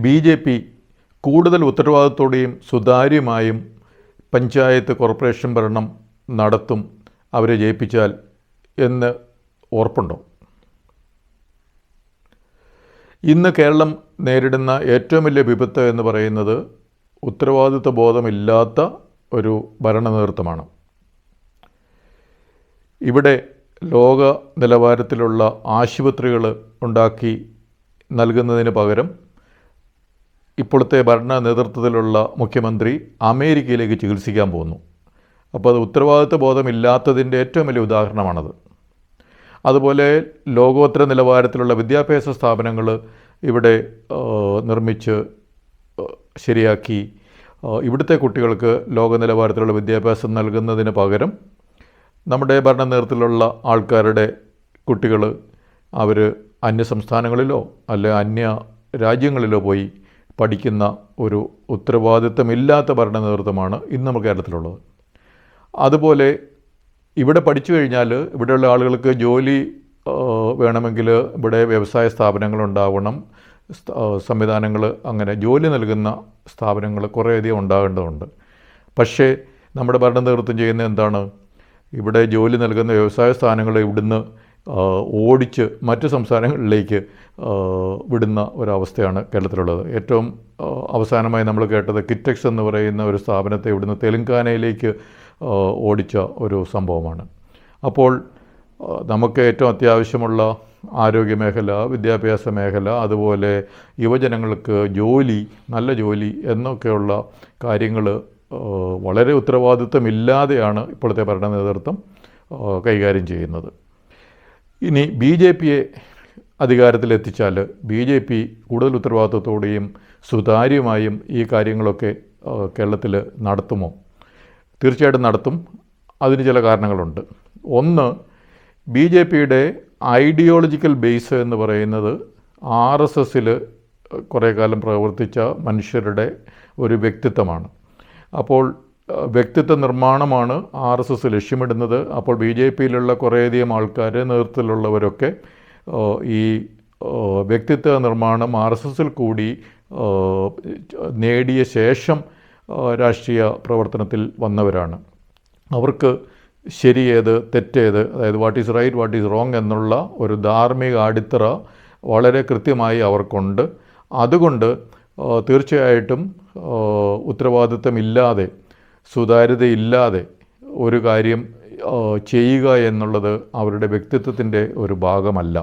BJP കൂടുതൽ ഉത്തരവാദിത്തോടെയും സുതാര്യമായും panchayat corporation ഭരണം നടത്തും അവരെ ജയിപ്പിച്ചാൽ എന്ന് ഉറപ്പുണ്ടോ? ഇന്ന് കേരളം നേരിടുന്ന ഏറ്റവും വലിയ വിപത്ത് എന്ന് പറയുന്നത് ഉത്തരവാദിത്വ ബോധമില്ലാത്ത ഒരു ഭരണ നേതൃത്വമാണ്. ഇവിടെ ലോക നിലവാരത്തിലുള്ള ആശുപത്രികൾ ഉണ്ടാക്കി നൽകുന്നതിന് പകരം ഇപ്പോഴത്തെ ഭരണ നേതൃത്വത്തിലുള്ള മുഖ്യമന്ത്രി അമേരിക്കയിലേക്ക് ചികിത്സിക്കാൻ പോകുന്നു. അപ്പോൾ അത് ഉത്തരവാദിത്വ ബോധമില്ലാത്തതിൻ്റെ ഏറ്റവും വലിയ ഉദാഹരണമാണത്. അതുപോലെ ലോകോത്തര നിലവാരത്തിലുള്ള വിദ്യാഭ്യാസ സ്ഥാപനങ്ങൾ ഇവിടെ നിർമ്മിച്ച് ശരിയാക്കി ഇവിടുത്തെ കുട്ടികൾക്ക് ലോക നിലവാരത്തിലുള്ള വിദ്യാഭ്യാസം നൽകുന്നതിന് പകരം നമ്മുടെ ഭരണ നേതൃത്വത്തിലുള്ള ആൾക്കാരുടെ കുട്ടികൾ അവർ അന്യ സംസ്ഥാനങ്ങളിലോ അല്ലെ അന്യ രാജ്യങ്ങളിലോ പോയി പഠിക്കുന്ന ഒരു ഉത്തരവാദിത്തമില്ലാത്ത ഭരണ നേതൃത്വമാണ് ഇന്ന് നമ്മുടെ കേരളത്തിലുള്ളത്. അതുപോലെ ഇവിടെ പഠിച്ചു കഴിഞ്ഞാൽ ഇവിടെയുള്ള ആളുകൾക്ക് ജോലി വേണമെങ്കിൽ ഇവിടെ വ്യവസായ സ്ഥാപനങ്ങളുണ്ടാവണം, സംവിധാനങ്ങൾ അങ്ങനെ ജോലി നൽകുന്ന സ്ഥാപനങ്ങൾ കുറേയധികം ഉണ്ടാകേണ്ടതുണ്ട്. പക്ഷേ നമ്മുടെ ഭരണ നേതൃത്വം ചെയ്യുന്ന എന്താണ്? ഇവിടെ ജോലി നൽകുന്ന വ്യവസായ സ്ഥാപനങ്ങളെ ഇവിടുന്ന് ഓടിച്ച് മറ്റ് സംസ്ഥാനങ്ങളിലേക്ക് വിടുന്ന ഒരവസ്ഥയാണ് കേരളത്തിലുള്ളത്. ഏറ്റവും അവസാനമായി നമ്മൾ കേട്ടത് കിറ്റക്സ് എന്ന് പറയുന്ന ഒരു സ്ഥാപനത്തെ ഇവിടുന്ന് തെലങ്കാനയിലേക്ക് ഓടിച്ച ഒരു സംഭവമാണ്. അപ്പോൾ നമുക്ക് ഏറ്റവും അത്യാവശ്യമുള്ള ആരോഗ്യമേഖല, വിദ്യാഭ്യാസ മേഖല, അതുപോലെ യുവജനങ്ങൾക്ക് ജോലി, നല്ല ജോലി എന്നൊക്കെയുള്ള കാര്യങ്ങൾ വളരെ ഉത്തരവാദിത്വമില്ലാതെയാണ് ഇപ്പോഴത്തെ ഭരണ നേതൃത്വം കൈകാര്യം ചെയ്യുന്നത്. ഇനി BJPയെ അധികാരത്തിലെത്തിച്ചാൽ BJP കൂടുതൽ ഉത്തരവാദിത്വത്തോടെയും സുതാര്യമായും ഈ കാര്യങ്ങളൊക്കെ കേരളത്തിൽ നടത്തുമോ? തീർച്ചയായിട്ടും നടത്തും. അതിന് ചില കാരണങ്ങളുണ്ട്. ഒന്ന്, BJPയുടെ ഐഡിയോളജിക്കൽ ബേസ് എന്ന് പറയുന്നത് RSSൽ കുറേ കാലം പ്രവർത്തിച്ച മനുഷ്യരുടെ ഒരു വ്യക്തിത്വമാണ്. അപ്പോൾ വ്യക്തിത്വ നിർമ്മാണമാണ് RSS ലക്ഷ്യമിടുന്നത്. അപ്പോൾ BJPയിലുള്ള കുറേയധികം ആൾക്കാർ, നേതൃത്വത്തിലുള്ളവരൊക്കെ ഈ വ്യക്തിത്വ നിർമ്മാണം RSSൽ കൂടി നേടിയ ശേഷം രാഷ്ട്രീയ പ്രവർത്തനത്തിൽ വന്നവരാണ്. അവർക്ക് ശരിയേത് തെറ്റേത്, അതായത് what is right what is wrong എന്നുള്ള ഒരു ധാർമ്മിക അടിത്തറ വളരെ കൃത്യമായി അവർക്കുണ്ട്. അതുകൊണ്ട് തീർച്ചയായിട്ടും ഉത്തരവാദിത്തമില്ലാതെ, സുതാര്യതയില്ലാതെ ഒരു കാര്യം ചെയ്യുക എന്നുള്ളത് അവരുടെ വ്യക്തിത്വത്തിൻ്റെ ഒരു ഭാഗമല്ല.